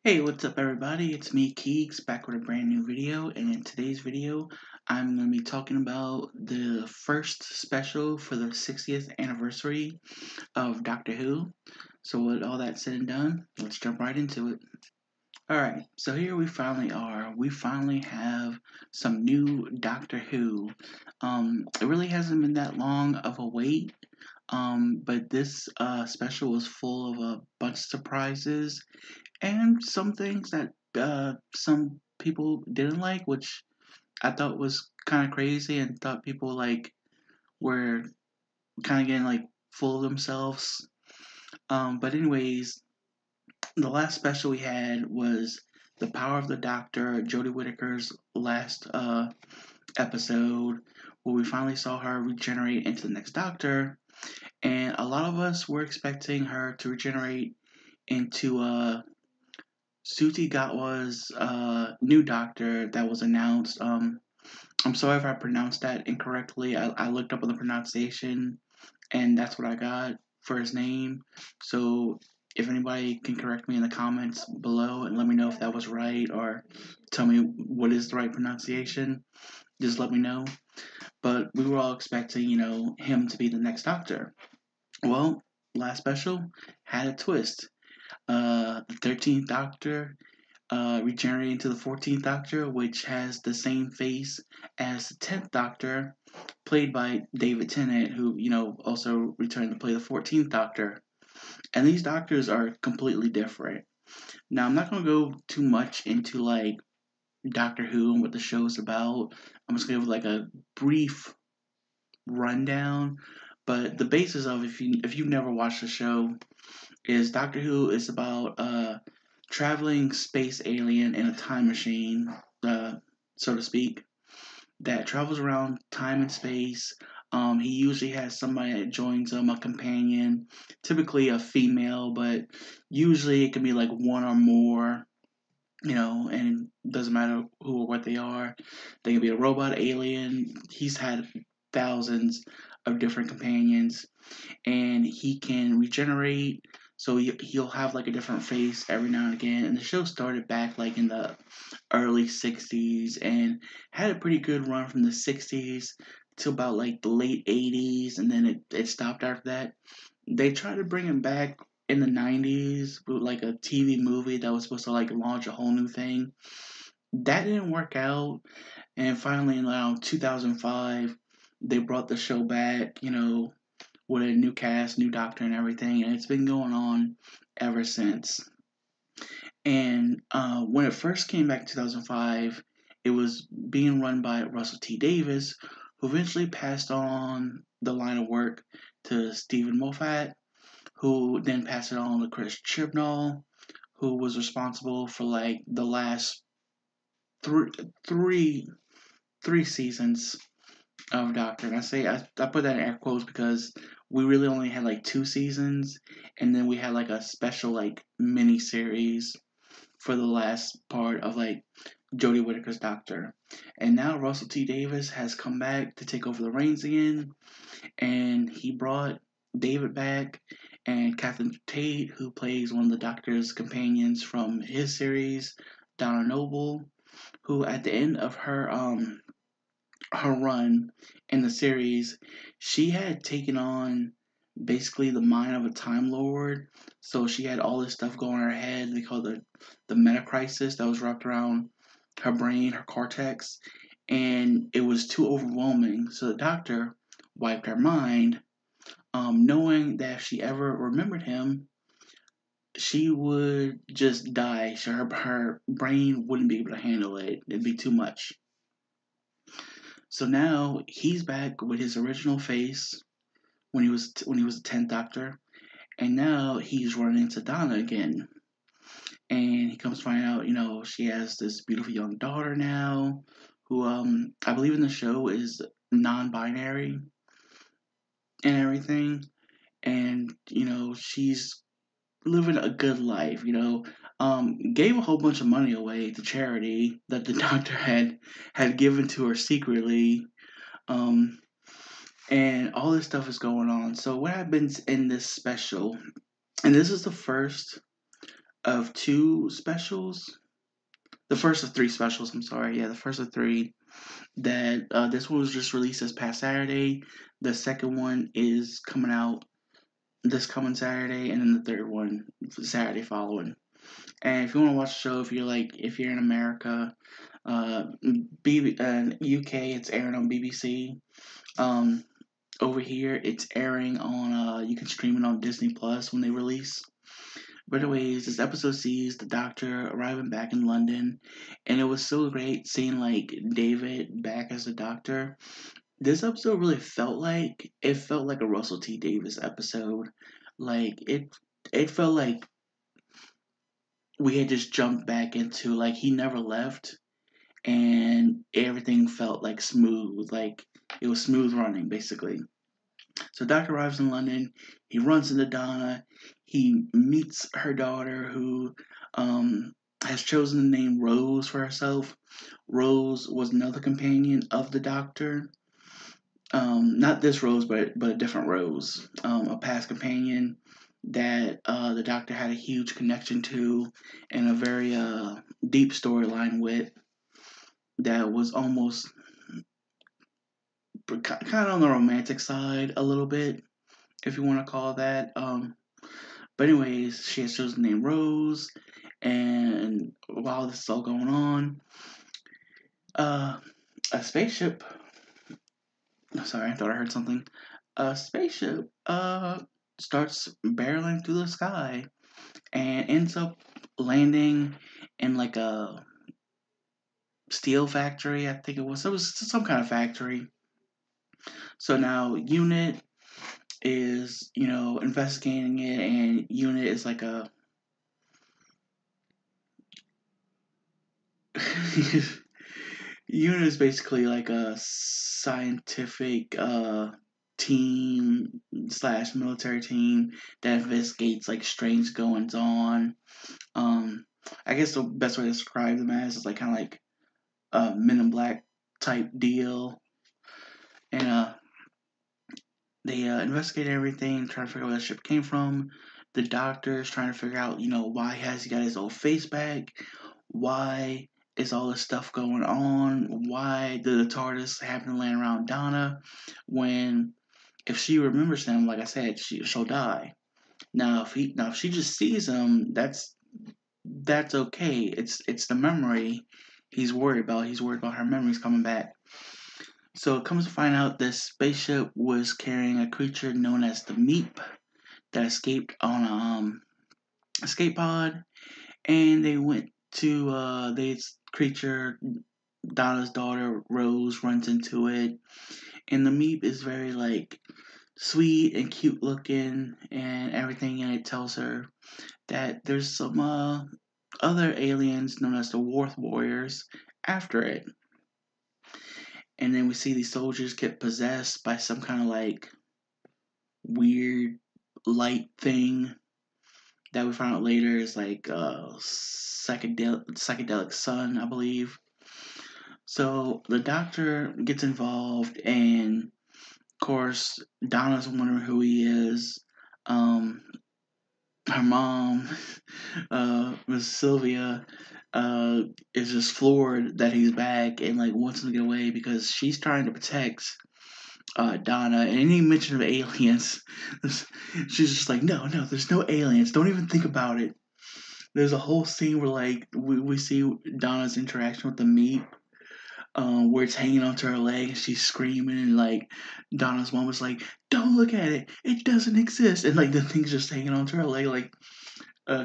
Hey, what's up everybody? It's me, Keeks, back with a brand new video, and in today's video, I'm going to be talking about the first special for the 60th anniversary of Doctor Who. So with all that said and done, let's jump right into it. Alright, so here we finally are. We finally have some new Doctor Who. It really hasn't been that long of a wait, but this special was full of a bunch of surprises and some things that some people didn't like, which I thought was kind of crazy, and thought people were kind of getting full of themselves. But anyways, the last special we had was the Power of the Doctor, Jodie Whittaker's last episode, where we finally saw her regenerate into the next Doctor, and a lot of us were expecting her to regenerate into Suti Gatwa's new doctor that was announced. I'm sorry if I pronounced that incorrectly. I looked up on the pronunciation, and that's what I got for his name. So if anybody can correct me in the comments below and let me know if that was right, or tell me what is the right pronunciation, just let me know. But we were all expecting, him to be the next doctor. Well, last special had a twist. The 13th Doctor regenerating to the 14th Doctor, which has the same face as the 10th Doctor, played by David Tennant, who, also returned to play the 14th Doctor. And these Doctors are completely different. Now, I'm not going to go too much into, Doctor Who and what the show is about. I'm just going to give, a brief rundown. But the basis of, if you've never watched the show, is Doctor Who is about traveling space alien in a time machine, uh, so to speak, that travels around time and space. He usually has somebody that joins him, a companion, typically a female, but usually it can be like one or more, and it doesn't matter who or what they are. They can be a robot, alien. He's had thousands of different companions, and he can regenerate. So he'll have a different face every now and again. And the show started back in the early 60s and had a pretty good run from the 60s to about the late 80s, and then it stopped after that. They tried to bring him back in the 90s with a TV movie that was supposed to launch a whole new thing. That didn't work out, and finally in around 2005 they brought the show back, with a new cast, new doctor, and everything, and it's been going on ever since. And when it first came back in 2005, it was being run by Russell T Davies, who eventually passed on the line of work to Stephen Moffat, who then passed it on to Chris Chibnall, who was responsible for the last three, three, three seasons of Doctor. And I put that in air quotes because we really only had two seasons, and then we had a special mini series for the last part of Jodie Whittaker's Doctor. And now Russell T Davies has come back to take over the reins again, and he brought David back and Catherine Tate, who plays one of the Doctor's companions from his series, Donna Noble, who at the end of her run in the series, she had taken on basically the mind of a Time Lord. So she had all this stuff going in her head. They call it the meta crisis that was wrapped around her brain, her cortex, and it was too overwhelming. So the doctor wiped her mind, knowing that if she ever remembered him, she would just die. So her brain wouldn't be able to handle it. It'd be too much. So now he's back with his original face when he was the 10th Doctor, and now he's running into Donna again. And he comes to find out, she has this beautiful young daughter now, who I believe in the show is non-binary and everything, and she's living a good life. Gave a whole bunch of money away to charity that the doctor had given to her secretly. Um, and all this stuff is going on. So what happens in this special, and this is the first of two specials. The first of three specials. I'm sorry. Yeah, the first of three. That this one was just released this past Saturday. The second one is coming out this coming Saturday, and then the third one Saturday following. And if you want to watch the show, if you're in America, UK, it's airing on BBC. Um, Over here, it's airing on. You can stream it on Disney Plus when they release. But anyways, this episode sees the Doctor arriving back in London, and it was so great seeing like David back as the Doctor. This episode really felt like a Russell T Davies episode. Like it felt like we had just jumped back into like he never left, and everything felt like smooth, like it was smooth running basically. So Doctor arrives in London. He runs into Donna. He meets her daughter, who has chosen the name Rose for herself. Rose was another companion of the Doctor. Not this Rose, but a different Rose, a past companion that the Doctor had a huge connection to, and a very deep storyline with. That was almost kind of on the romantic side a little bit, if you want to call that. But anyways, she has chosen the name Rose, and while this is all going on, uh, a spaceship. Sorry, I thought I heard something. A spaceship starts barreling through the sky and ends up landing in like a steel factory. I think it was. It was some kind of factory. So now Unit is investigating it, and Unit is like a Unit is basically like a scientific team slash military team that investigates like strange goings on. Um, I guess the best way to describe them as is like kind of like a Men in Black type deal, and they investigate everything, trying to figure out where the ship came from. The Doctor is trying to figure out, why has he got his old face back? Why is all this stuff going on? Why did the TARDIS happen to land around Donna when, if she remembers him, like I said, she'll die. Now if she just sees him, that's okay. It's the memory he's worried about. He's worried about her memories coming back. So it comes to find out this spaceship was carrying a creature known as the Meep that escaped on a escape pod, and they went to this creature. Donna's daughter Rose runs into it, and the Meep is very like sweet and cute looking, and everything in it tells her that there's some other aliens known as the Worth Warriors after it. And then we see these soldiers get possessed by some kind of like weird light thing that we found out later is like a psychedelic sun, I believe. So the Doctor gets involved, and of course Donna's wondering who he is. Um, Her mom, Miss Sylvia, uh, is just floored that he's back and like wants him to get away because she's trying to protect Donna. And any mention of aliens, she's just like, no, there's no aliens. Don't even think about it. There's a whole scene where like we see Donna's interaction with the meat, where it's hanging onto her leg and she's screaming, and like Donna's mom was like, "Don't look at it, it doesn't exist," and like the thing's just hanging onto her leg. Like,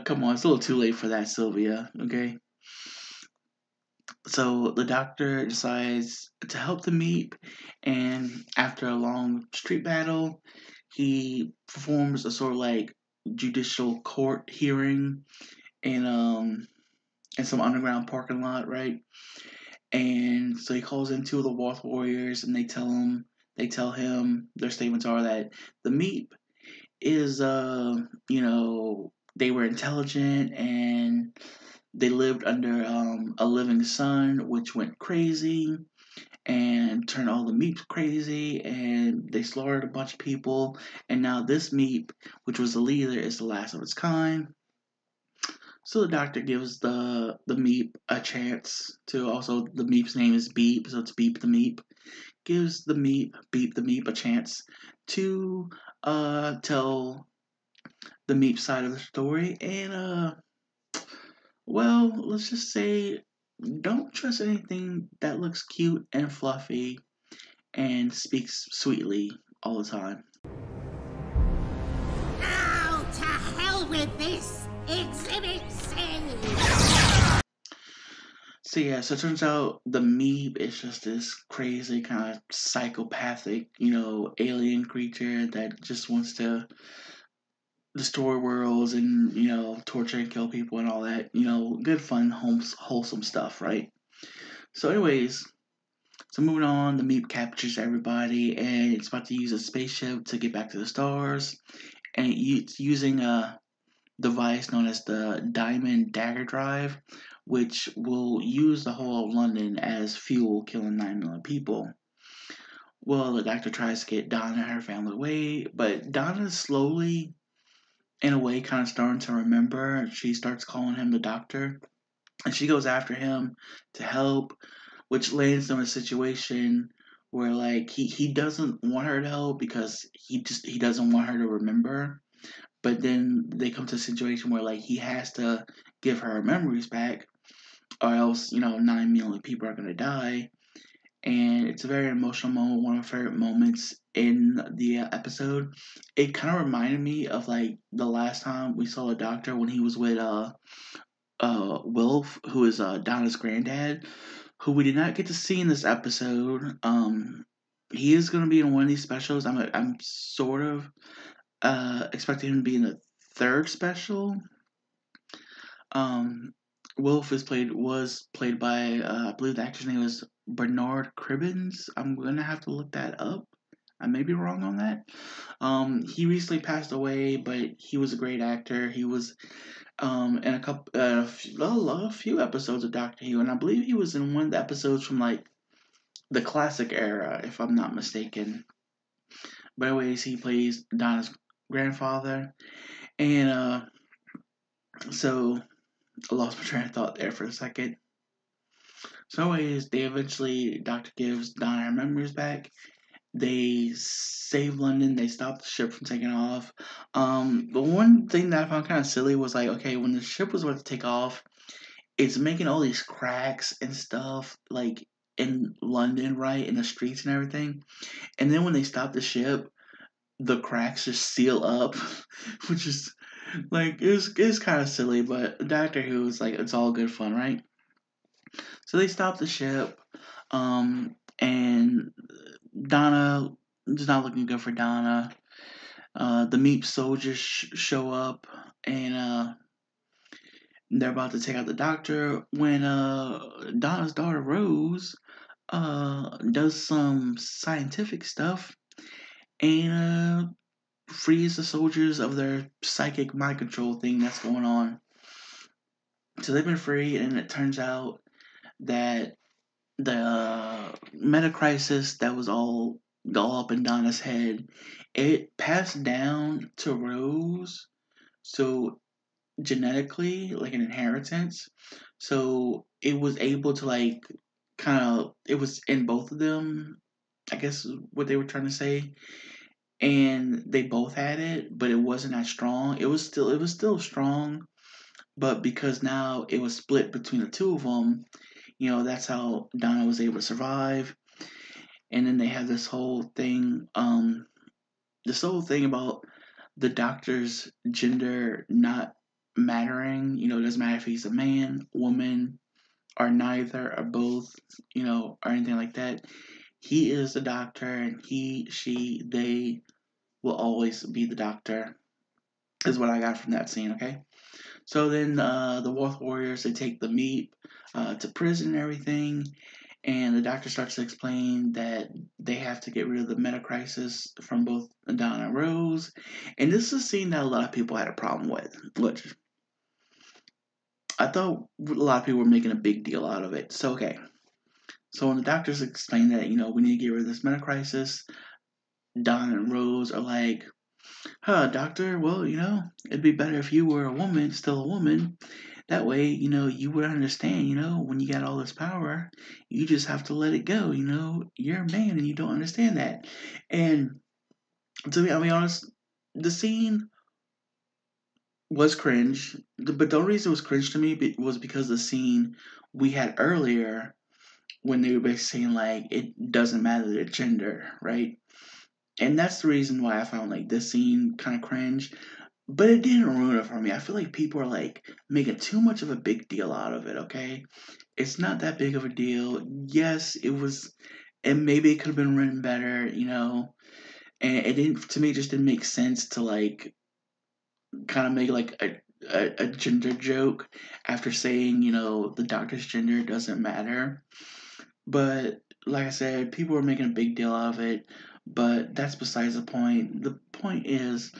come on, it's a little too late for that, Sylvia. Okay. So the Doctor decides to help the Meep, and after a long street battle, he performs a sort of like judicial court hearing in some underground parking lot, right? And so he calls in two of the Worth Warriors, and they tell him their statements are that the Meep is they were intelligent, and they lived under a living sun, which went crazy and turned all the Meeps crazy, and they slaughtered a bunch of people. And now this Meep, which was the leader, is the last of its kind. So the doctor gives the Meep a chance to also the Meep's name is Beep, so it's Beep the Meep. Gives the Meep Beep the Meep a chance to tell the Meep side of the story, and well, let's just say don't trust anything that looks cute and fluffy and speaks sweetly all the time. Now to hell with this! Exhibit C! So yeah, so it turns out the Meep is just this crazy kind of psychopathic, alien creature that just wants to destroy worlds and torture and kill people and all that. Good fun, wholesome stuff, right? So, anyways, so moving on, the Meep captures everybody and it's about to use a spaceship to get back to the stars, and it's using a device known as the Diamond Dagger Drive, which will use the whole of London as fuel, killing 9 million people. Well, the doctor tries to get Donna and her family away, but Donna is slowly, in a way, kind of starting to remember. She starts calling him the doctor, and she goes after him to help, which lands them in a situation where like he doesn't want her to help because he doesn't want her to remember. But then they come to a situation where like he has to give her memories back, or else 9 million people are gonna die. And it's a very emotional moment, one of my favorite moments in the episode. It kind of reminded me of like the last time we saw the doctor when he was with Wilf, who is Donna's granddad, who we did not get to see in this episode. He is going to be in one of these specials. I'm sort of expecting him to be in the third special. Wilf was played by I believe the actor's name was Bernard Cribbins. I'm gonna have to look that up. I may be wrong on that. He recently passed away, but he was a great actor. He was in a few episodes of Doctor Who, and I believe he was in one of the episodes from like the classic era, if I'm not mistaken. But anyways, he plays Donna's grandfather, and so I lost my train of thought there for a second. So anyways, Doctor gives Donna her memories back. They save London. They stop the ship from taking off. The one thing that I found kind of silly was like, okay, when the ship was about to take off, it's making all these cracks and stuff like in London, right, in the streets and everything. And then when they stop the ship, the cracks just seal up, which is like it's kind of silly. But Doctor Who is like it's all good fun, right? So they stop the ship, and Donna is not looking good for Donna. The Meep soldiers show up, and they're about to take out the doctor when Donna's daughter Rose does some scientific stuff and frees the soldiers of their psychic mind control thing that's going on. So they've been freed, and it turns out that the meta crisis that was all up in Donna's head, it passed down to Rose. So genetically, like an inheritance. So it was able to like kind of it was in both of them, I guess is what they were trying to say. And they both had it, but it wasn't as strong. It was still strong, but because now it was split between the two of them, that's how Donna was able to survive. And then they have this whole thing about the doctor's gender not mattering. It doesn't matter if he's a man, woman, or neither, or both, or anything like that. He is the doctor, and he, she, they will always be the doctor, is what I got from that scene, okay? So then the Wolf Warriors, they take the Meep to prison and everything, and the doctor starts to explain that they have to get rid of the meta crisis from both Donna and Rose. And this is a scene that a lot of people had a problem with, which I thought a lot of people were making a big deal out of it. So, okay. So when the doctors explain that, we need to get rid of this meta crisis, Donna and Rose are like, huh, doctor, well, it'd be better if you were a woman, still a woman. That way, you would understand, when you got all this power, you just have to let it go, You're a man and you don't understand that. And to be, I'll be honest, the scene was cringe, but the only reason it was cringe to me was because the scene we had earlier when they were basically saying, like, it doesn't matter the gender, right? And that's the reason why I found, like, this scene kind of cringe. But it didn't ruin it for me. I feel like people are, like, making too much of a big deal out of it, okay? It's not that big of a deal. Yes, it was, and maybe it could have been written better, and it didn't, to me, it just didn't make sense to, like, kind of make, like, a gender joke after saying, the doctor's gender doesn't matter. But like I said, people are making a big deal out of it, but that's besides the point. The point is,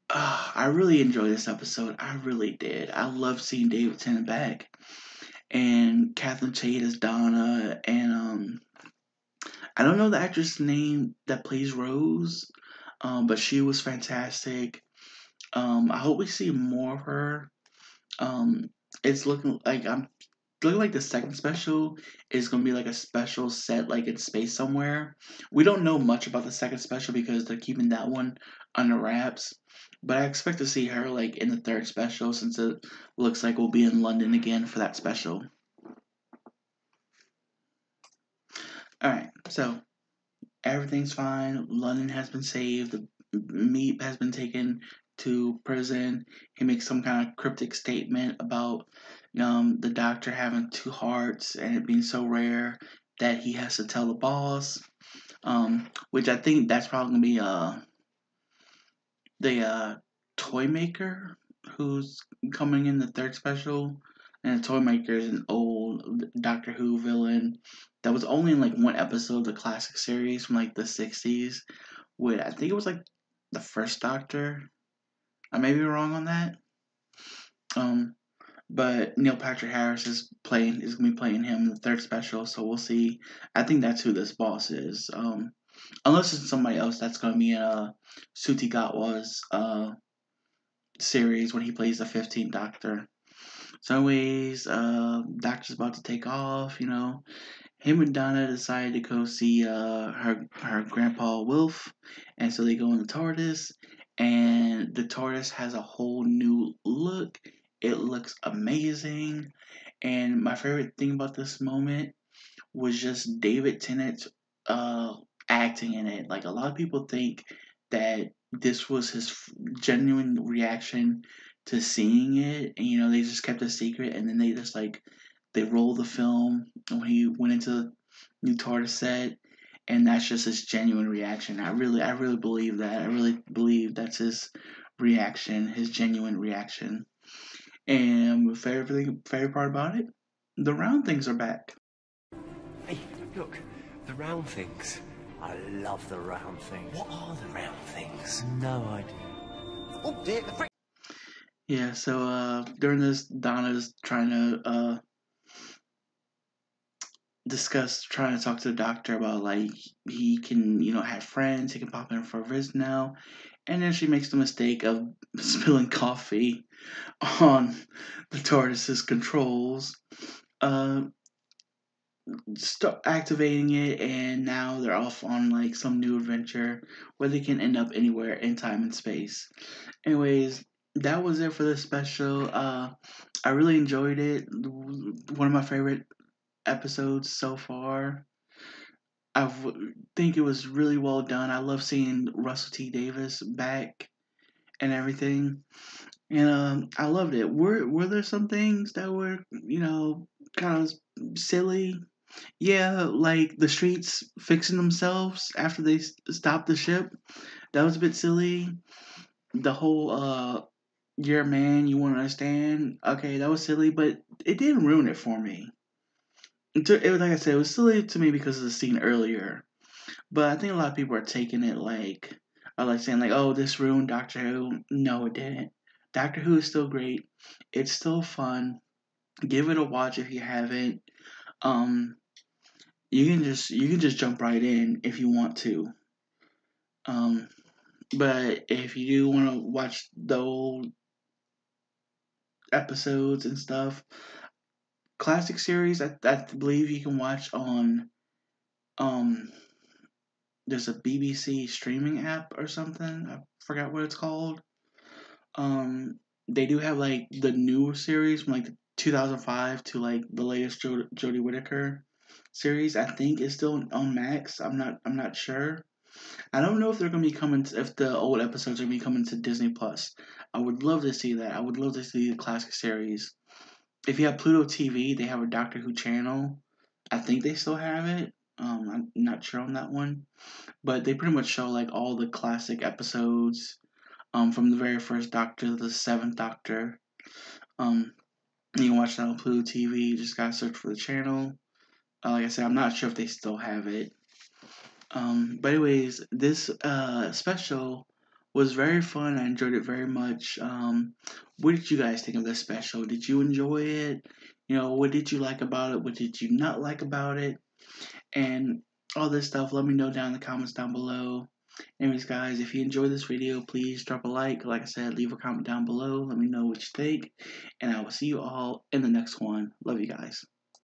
I really enjoyed this episode. I really did. I love seeing David Tennant back, and Catherine Tate as Donna, and I don't know the actress' name that plays Rose, but she was fantastic. I hope we see more of her. Um, it's looking like the second special is gonna be like a special set like in space somewhere. We don't know much about the second special because they're keeping that one under wraps. But I expect to see her like in the third special since it looks like we'll be in London again for that special. Alright, so everything's fine. London has been saved. The Meep has been taken to prison. He makes some kind of cryptic statement about the doctor having two hearts and it being so rare that he has to tell the boss. Which I think that's probably gonna be the toy maker who's coming in the third special. And the toy maker is an old Doctor Who villain that was only in like one episode of the classic series from like the 60s. With I think it was like the first Doctor. I may be wrong on that. Um, but Neil Patrick Harris is gonna be playing him in the third special, so we'll see. I think that's who this boss is. Unless it's somebody else that's gonna be in Suti Gatwa's series when he plays the 15th Doctor. So, anyways, Doctor's about to take off. Him and Donna decided to go see her grandpa Wilf, and so they go in the TARDIS, and the TARDIS has a whole new look. It looks amazing, and my favorite thing about this moment was just David Tennant's uh, acting in it. Like a lot of people think that this was his genuine reaction to seeing it, and they just kept it a secret, and then they just like they rolled the film when he went into the new TARDIS set, and that's just his genuine reaction. I really believe that. I really believe that's his reaction, his genuine reaction. And my favorite part about it, the round things are back. Hey, look, the round things. I love the round things. What are the round things? No idea. Oh dear, the Yeah, so during this, Donna's trying to trying to talk to the doctor about like he can, have friends, he can pop in for a visit now, and then she makes the mistake of spilling coffee on the TARDIS's controls. Uh, Start activating it, and now they're off on like some new adventure where they can end up anywhere in time and space. Anyways, that was it for this special. I really enjoyed it. One of my favorite episodes so far. Think it was really well done. I love seeing Russell T Davis back and everything, and I loved it. Were there some things that were kind of silly? Yeah, like the streets fixing themselves after they stopped the ship. That was a bit silly. The whole you're a man, you want to understand. Okay, that was silly, but it didn't ruin it for me. It was like I said, it was silly to me because of the scene earlier. But I think a lot of people are taking it like, are like saying like, "Oh, this ruined Doctor Who." No, it didn't. Doctor Who is still great. It's still fun. Give it a watch if you haven't. Um, you can just jump right in if you want to. Um, but if you do want to watch the old episodes and stuff. Classic series, I believe you can watch on um there's a BBC streaming app or something. I forgot what it's called. Um, they do have like the newer series from like 2005 to like the latest Jodie Whittaker series. I think is still on Max. I'm not sure. I don't know if they're gonna be coming. If the old episodes are gonna be coming to Disney Plus. I would love to see that. I would love to see the classic series. If you have Pluto TV, they have a Doctor Who channel. I think they still have it. I'm not sure on that one, but they pretty much show like all the classic episodes. From the very first Doctor to the seventh Doctor. Um, you can watch that on Pluto TV. You just gotta search for the channel. Like I said, I'm not sure if they still have it. But anyways, this special was very fun. I enjoyed it very much. What did you guys think of this special? Did you enjoy it? You know, what did you like about it? What did you not like about it? And all this stuff, let me know down in the comments down below. Anyways, guys, if you enjoyed this video, please drop a like. Like I said, leave a comment down below. Let me know what you think. And I will see you all in the next one. Love you guys.